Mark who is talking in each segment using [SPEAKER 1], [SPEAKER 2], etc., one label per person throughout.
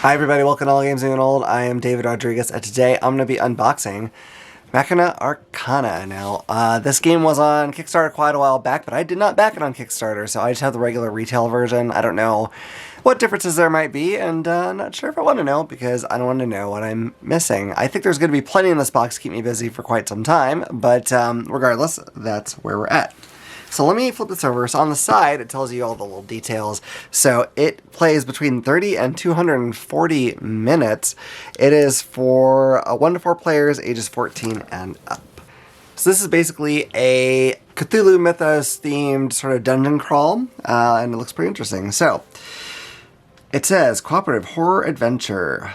[SPEAKER 1] Hi everybody, welcome to All Games New and Old. I am David Rodriguez, and today I'm going to be unboxing Machina Arcana. Now, this game was on Kickstarter quite a while back, but I did not back it on Kickstarter, so I just have the regular retail version. I don't know what differences there might be, and I'm not sure if I want to know, because I don't want to know what I'm missing. I think there's going to be plenty in this box to keep me busy for quite some time, but regardless, that's where we're at. So let me flip this over. So on the side, it tells you all the little details. So it plays between 30 and 240 minutes. It is for 1 to 4 players, ages 14 and up. So this is basically a Cthulhu Mythos themed sort of dungeon crawl, and it looks pretty interesting. So it says cooperative horror adventure,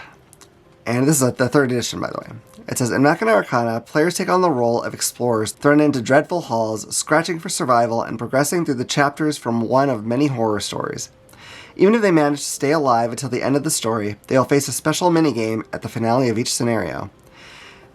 [SPEAKER 1] and this is the 3rd edition, by the way. It says, in Machina Arcana, players take on the role of explorers thrown into dreadful halls, scratching for survival and progressing through the chapters from one of many horror stories. Even if they manage to stay alive until the end of the story, they'll face a special minigame at the finale of each scenario.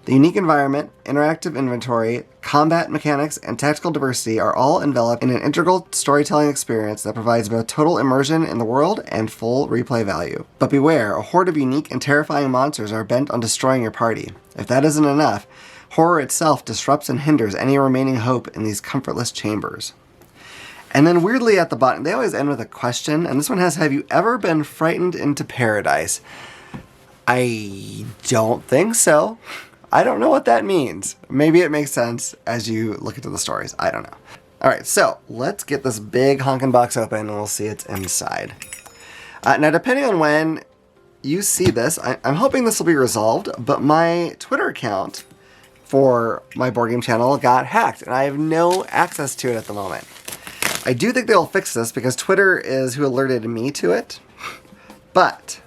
[SPEAKER 1] The unique environment, interactive inventory, combat mechanics, and tactical diversity are all enveloped in an integral storytelling experience that provides both total immersion in the world and full replay value. But beware, a horde of unique and terrifying monsters are bent on destroying your party. If that isn't enough, horror itself disrupts and hinders any remaining hope in these comfortless chambers. And then weirdly at the bottom, they always end with a question, and this one has, have you ever been frightened into paradise? I don't think so. I don't know what that means. Maybe it makes sense as you look into the stories. I don't know. Alright, so let's get this big honkin' box open and we'll see what's inside. Now, depending on when you see this, I'm hoping this will be resolved, but my Twitter account for my board game channel got hacked, and I have no access to it at the moment. I do think they'll fix this because Twitter is who alerted me to it, but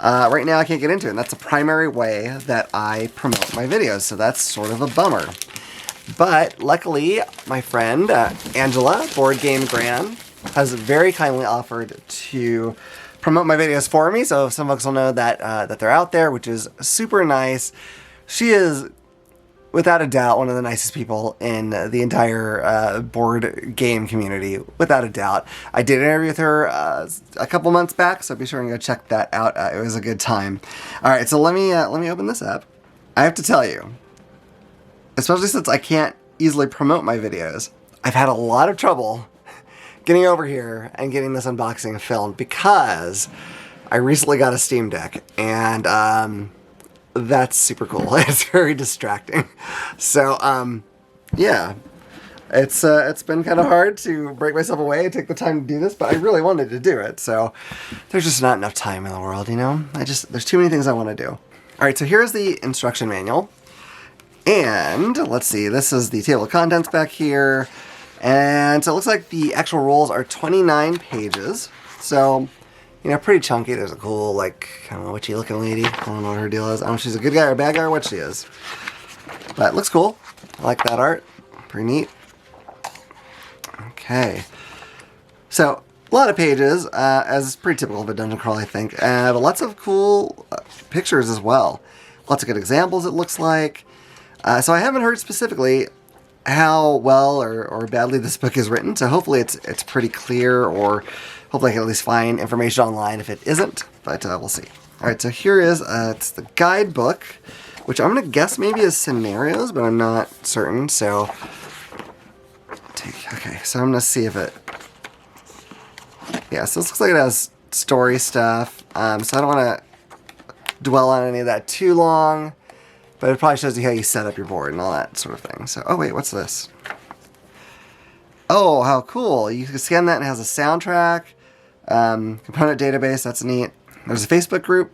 [SPEAKER 1] right now I can't get into it, and that's the primary way that I promote my videos, so that's sort of a bummer. But luckily, my friend Angela, Board Game Gran, has very kindly offered to promote my videos for me, so some folks will know that that they're out there, which is super nice. She is, without a doubt, one of the nicest people in the entire board game community, without a doubt. I did interview with her a couple months back, so be sure and go check that out. It was a good time. All right, so let me open this up. I have to tell you, especially since I can't easily promote my videos, I've had a lot of trouble getting over here and getting this unboxing filmed because I recently got a Steam Deck, and that's super cool. It's very distracting. So, yeah, it's been kind of hard to break myself away and take the time to do this, but I really wanted to do it. So there's just not enough time in the world, you know? There's too many things I want to do. All right, so here's the instruction manual. And let's see, this is the table of contents back here. And so it looks like the actual rules are 29 pages. So, you know, pretty chunky. There's a cool, like, I don't know, witchy looking lady. I don't know what her deal is. I don't know if she's a good guy or a bad guy or what she is. But it looks cool. I like that art. Pretty neat. Okay. So, a lot of pages, as is pretty typical of a dungeon crawl, I think. But lots of cool pictures as well. Lots of good examples, it looks like. So I haven't heard specifically how well or badly this book is written, so hopefully it's pretty clear, or hopefully I can at least find information online if it isn't, but we'll see. Alright, so here is, it's the guidebook, which I'm going to guess maybe is scenarios, but I'm not certain, so okay, so I'm going to see if it, yeah, so this looks like it has story stuff, so I don't want to dwell on any of that too long. But it probably shows you how you set up your board and all that sort of thing. So, oh wait, what's this? Oh, how cool. You can scan that and it has a soundtrack, component database, that's neat. There's a Facebook group.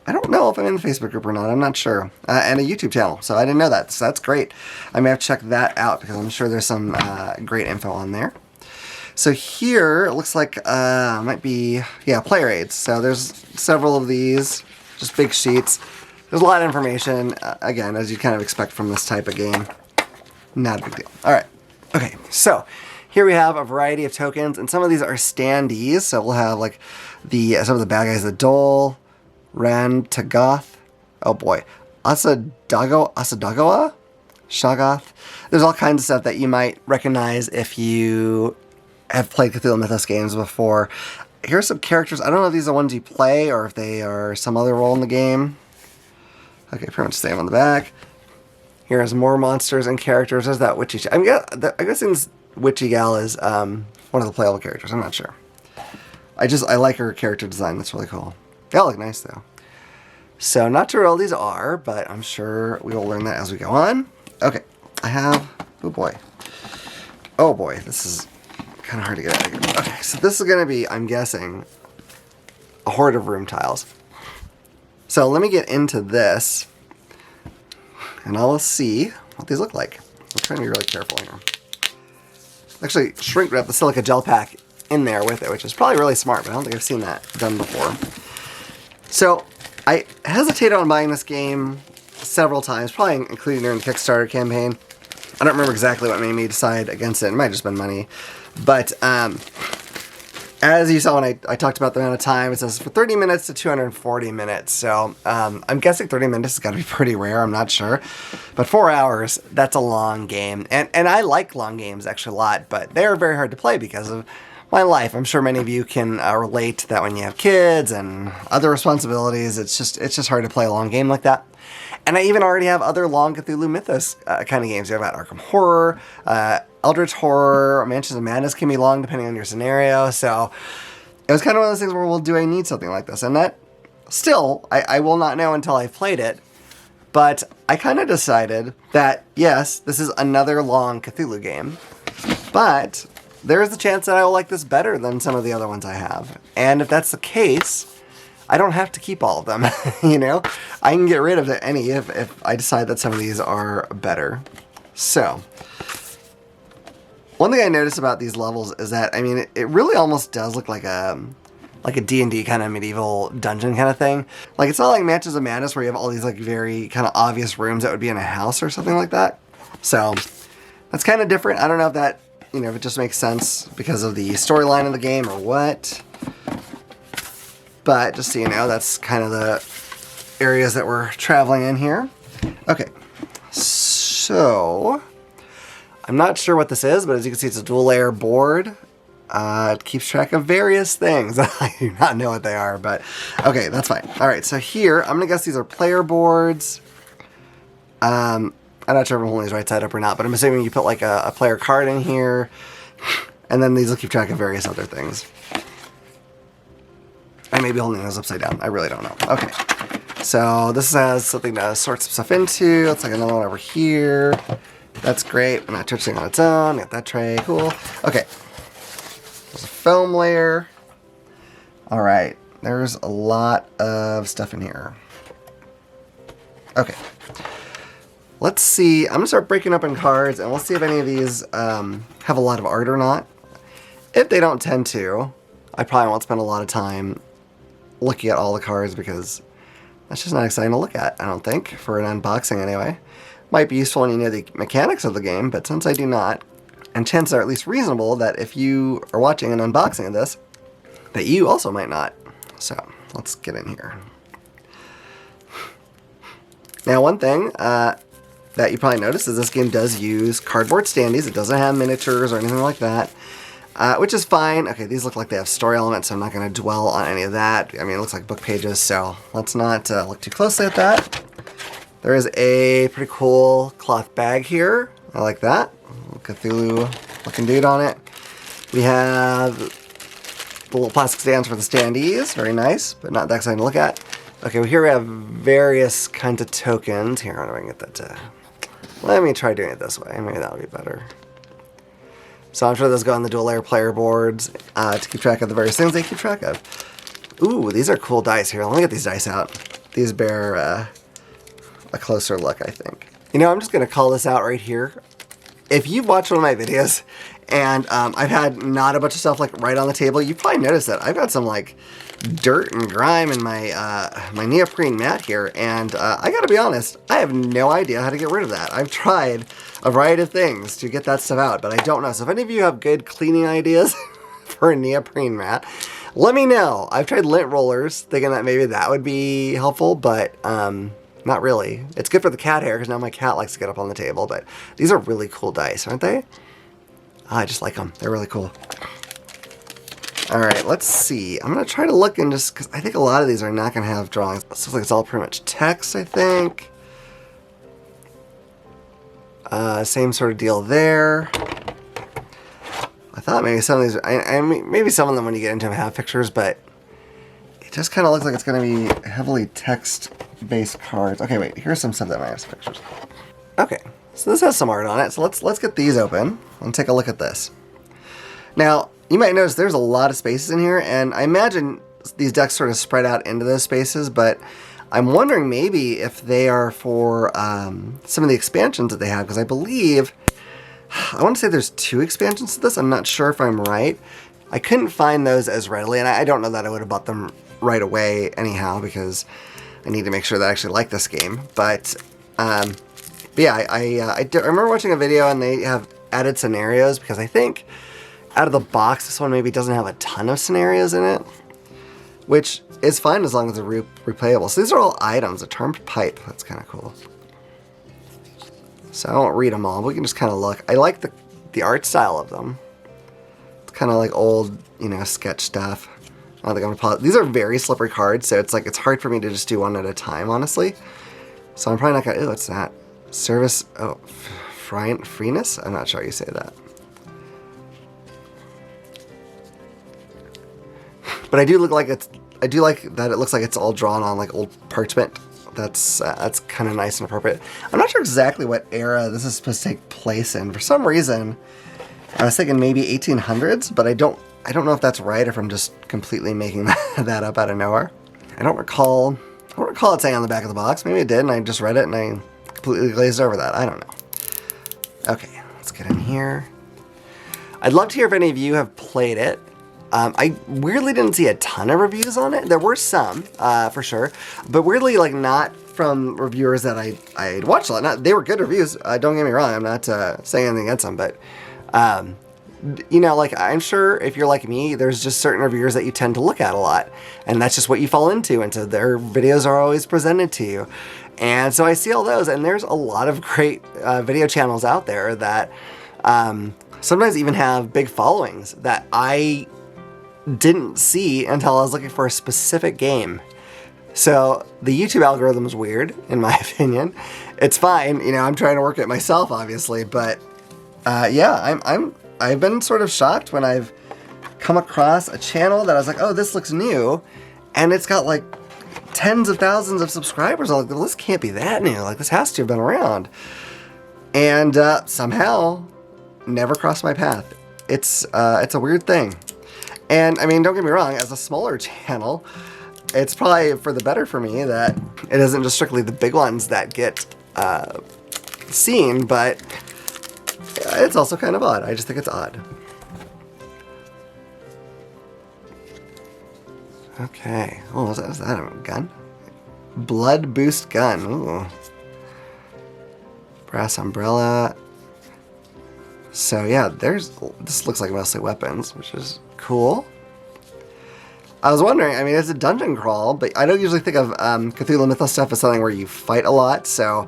[SPEAKER 1] I don't know if I'm in the Facebook group or not, I'm not sure. And a YouTube channel, so I didn't know that, so that's great. I may have to check that out because I'm sure there's some great info on there. So here, it looks like, might be, yeah, player aids. So there's several of these, just big sheets. There's a lot of information, again, as you kind of expect from this type of game. Not a big deal. All right. Okay, so here we have a variety of tokens, and some of these are standees. So we'll have like some of the bad guys, the Dole, Ran, Tagoth, oh boy, Asadagoa, Shoggoth. There's all kinds of stuff that you might recognize if you have played Cthulhu Mythos games before. here's some characters. I don't know if these are the ones you play or if they are some other role in the game. Okay, pretty much same on the back. Here's more monsters and characters. There's that witchy... I'm guessing this witchy gal is one of the playable characters. I'm not sure. I like her character design. That's really cool. They all look nice, though. So, not sure what all these are, but I'm sure we will learn that as we go on. Okay, I have... Oh, boy. Oh, boy. This is kind of hard to get out of here. Okay, so this is going to be, I'm guessing, a horde of room tiles. So, let me get into this, and I'll see what these look like. I'm trying to be really careful here. Actually, shrink wrap the silica gel pack in there with it, which is probably really smart, but I don't think I've seen that done before. So, I hesitated on buying this game several times, probably including during the Kickstarter campaign. I don't remember exactly what made me decide against it. It might have just been money. But, as you saw when I talked about the amount of time, it says for 30 minutes to 240 minutes. So, I'm guessing 30 minutes has got to be pretty rare. I'm not sure. But 4 hours, that's a long game. And I like long games, actually, a lot. But they're very hard to play because of my life. I'm sure many of you can relate to that when you have kids and other responsibilities. It's just hard to play a long game like that. And I even already have other long Cthulhu Mythos kind of games. You have Arkham Horror, Eldritch Horror, Mansions of Madness can be long depending on your scenario. So it was kind of one of those things where, well, do I need something like this? And that, still, I will not know until I've played it. But I kind of decided that, yes, this is another long Cthulhu game. But there is a chance that I will like this better than some of the other ones I have. And if that's the case, I don't have to keep all of them, you know? I can get rid of any if I decide that some of these are better. So, one thing I noticed about these levels is that, I mean, it really almost does look like a D&D kind of medieval dungeon kind of thing. Like, it's not like Mansions of Madness where you have all these, like, very kind of obvious rooms that would be in a house or something like that. So, that's kind of different. I don't know if that, you know, if it just makes sense because of the storyline of the game or what. But just so you know, that's kind of the areas that we're traveling in here. Okay, so I'm not sure what this is, but as you can see, it's a dual layer board. It keeps track of various things. I do not know what they are, but okay, that's fine. All right, so here, I'm gonna guess these are player boards. I'm not sure if I'm holding these right side up or not, but I'm assuming you put like a player card in here, and then these will keep track of various other things. I may be holding those upside down. I really don't know. Okay. So this has something to sort some stuff into. Looks like another one over here. That's great. I'm not touching on its own. Got that tray. Cool. Okay. There's a foam layer. All right. There's a lot of stuff in here. Okay. Let's see. I'm going to start breaking up in cards, and we'll see if any of these have a lot of art or not. If they don't tend to, I probably won't spend a lot of time looking at all the cards because that's just not exciting to look at, I don't think, for an unboxing anyway. Might be useful when you know the mechanics of the game, but since I do not, and chances are at least reasonable that if you are watching an unboxing of this, that you also might not. So, let's get in here. Now, one thing that you probably noticed is this game does use cardboard standees. It doesn't have miniatures or anything like that. Which is fine. Okay, these look like they have story elements, so I'm not going to dwell on any of that. I mean, it looks like book pages, so let's not look too closely at that. There is a pretty cool cloth bag here. I like that. Cthulhu-looking dude on it. We have the little plastic stands for the standees. Very nice, but not that exciting to look at. Okay, well, here we have various kinds of tokens. Here, how do I get that to... Let me try doing it this way. Maybe that'll be better. So I'm sure those go on the dual layer player boards to keep track of the various things they keep track of. Ooh, these are cool dice here. Let me get these dice out. These bear a closer look, I think. You know, I'm just going to call this out right here. If you've watched one of my videos and I've had not a bunch of stuff like right on the table, you've probably noticed that I've got some like dirt and grime in my my neoprene mat here, and I gotta be honest, I have no idea how to get rid of that. I've tried a variety of things to get that stuff out, but I don't know. So if any of you have good cleaning ideas for a neoprene mat, let me know. I've tried lint rollers, thinking that maybe that would be helpful, but not really. It's good for the cat hair, because now my cat likes to get up on the table, but these are really cool dice, aren't they? Oh, I just like them. They're really cool. All right, let's see. I'm going to try to look and just, because I think a lot of these are not going to have drawings. It looks like it's all pretty much text, I think. Same sort of deal there. I thought maybe some of these, I mean, maybe some of them when you get into them have pictures, but it just kind of looks like it's going to be heavily text-based cards. Okay, wait, here's some stuff that might have some pictures. Okay, so this has some art on it, so let's get these open and take a look at this. Now, you might notice there's a lot of spaces in here, and I imagine these decks sort of spread out into those spaces, but I'm wondering maybe if they are for some of the expansions that they have, because I believe, I want to say there's 2 expansions to this. I'm not sure if I'm right. I couldn't find those as readily, and I don't know that I would have bought them right away anyhow, because I need to make sure that I actually like this game. But yeah, I remember watching a video, and they have added scenarios, because I think out of the box, this one maybe doesn't have a ton of scenarios in it, which is fine as long as they're replayable. So these are all items. A termed pipe. That's kind of cool. So I won't read them all, but we can just kind of look. I like the art style of them. It's kind of like old, you know, sketch stuff. I don't think I'm gonna pause. These are very slippery cards, so it's like it's hard for me to just do one at a time, honestly. So I'm probably not gonna. Ooh, what's that? Service. Oh, freeness. I'm not sure how you say that. But I do look like it's. I do like that it looks like it's all drawn on like old parchment. That's kind of nice and appropriate. I'm not sure exactly what era this is supposed to take place in. For some reason, I was thinking maybe 1800s, but I don't know if that's right, or if I'm just completely making that up out of nowhere. I don't recall it saying on the back of the box. Maybe it did, and I just read it and I completely glazed over that. I don't know. Okay, let's get in here. I'd love to hear if any of you have played it. I weirdly didn't see a ton of reviews on it. There were some, for sure, but weirdly, like, not from reviewers that I'd watched a lot. They were good reviews. Don't get me wrong. I'm not saying anything against them, but you know, like, I'm sure if you're like me, there's just certain reviewers that you tend to look at a lot, and that's just what you fall into, and so their videos are always presented to you. And so I see all those, and there's a lot of great video channels out there that sometimes even have big followings that I didn't see until I was looking for a specific game. So the YouTube algorithm is weird, in my opinion. It's fine, you know, I'm trying to work it myself, obviously, but yeah, I've been sort of shocked when I've come across a channel that I was like, oh, this looks new, and it's got like tens of thousands of subscribers. I'm like, well, this can't be that new. Like, this has to have been around. And somehow, never crossed my path. It's a weird thing. And I mean, don't get me wrong, as a smaller channel, it's probably for the better for me that it isn't just strictly the big ones that get seen, but it's also kind of odd. I just think it's odd. Okay. Oh, is that a gun? Blood boost gun. Ooh. Brass umbrella. So yeah, this looks like mostly weapons, which is cool. I was wondering, I mean, it's a dungeon crawl, but I don't usually think of Cthulhu Mythos stuff as something where you fight a lot, so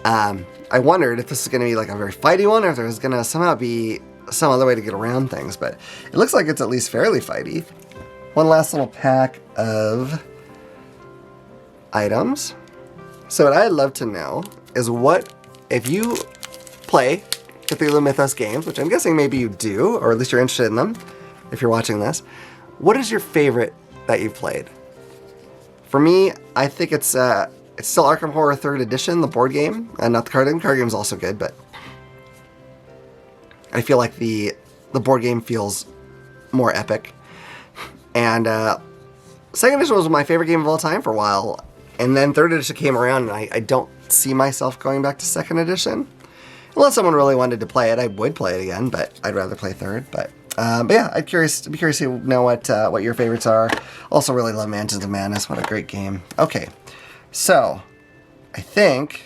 [SPEAKER 1] I wondered if this is going to be like a very fighty one, or if there's going to somehow be some other way to get around things, but it looks like it's at least fairly fighty. One last little pack of items. So what I'd love to know is what, if you play Cthulhu Mythos games, which I'm guessing maybe you do, or at least you're interested in them, if you're watching this, what is your favorite that you've played? For me, I think it's still Arkham Horror 3rd Edition, the board game, and not the card game. The card game is also good, but I feel like the board game feels more epic. And 2nd Edition was my favorite game of all time for a while, and then 3rd Edition came around, and I don't see myself going back to 2nd Edition. Unless someone really wanted to play it, I would play it again, but I'd rather play 3rd. But yeah, I'd be curious to know what your favorites are. Also really love Mansions of Madness. What a great game. Okay, so I think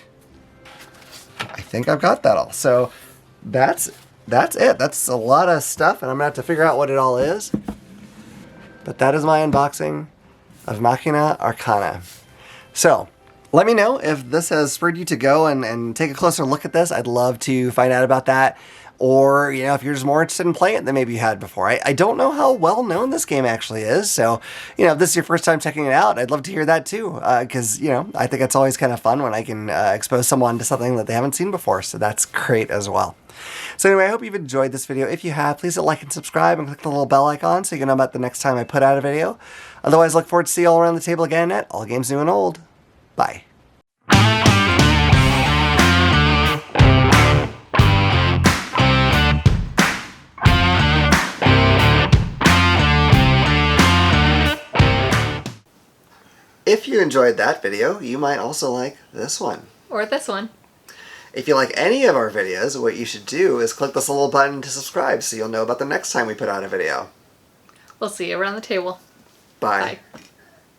[SPEAKER 1] I've got that all. So that's it. That's a lot of stuff, and I'm gonna have to figure out what it all is. But that is my unboxing of Machina Arcana. So let me know if this has spurred you to go and take a closer look at this. I'd love to find out about that. or, you know, if you're just more interested in playing it than maybe you had before. I don't know how well known this game actually is, so, you know, if this is your first time checking it out, I'd love to hear that too, because, you know, I think it's always kind of fun when I can expose someone to something that they haven't seen before, so that's great as well. So anyway, I hope you've enjoyed this video. If you have, please hit like and subscribe and click the little bell icon so you can know about the next time I put out a video. Otherwise, look forward to see you all around the table again at All Games New and Old. Bye. If you enjoyed that video, you might also like this one.
[SPEAKER 2] Or this one.
[SPEAKER 1] If you like any of our videos, what you should do is click this little button to subscribe so you'll know about the next time we put out a video.
[SPEAKER 2] We'll see you around the table.
[SPEAKER 1] Bye.
[SPEAKER 2] Bye.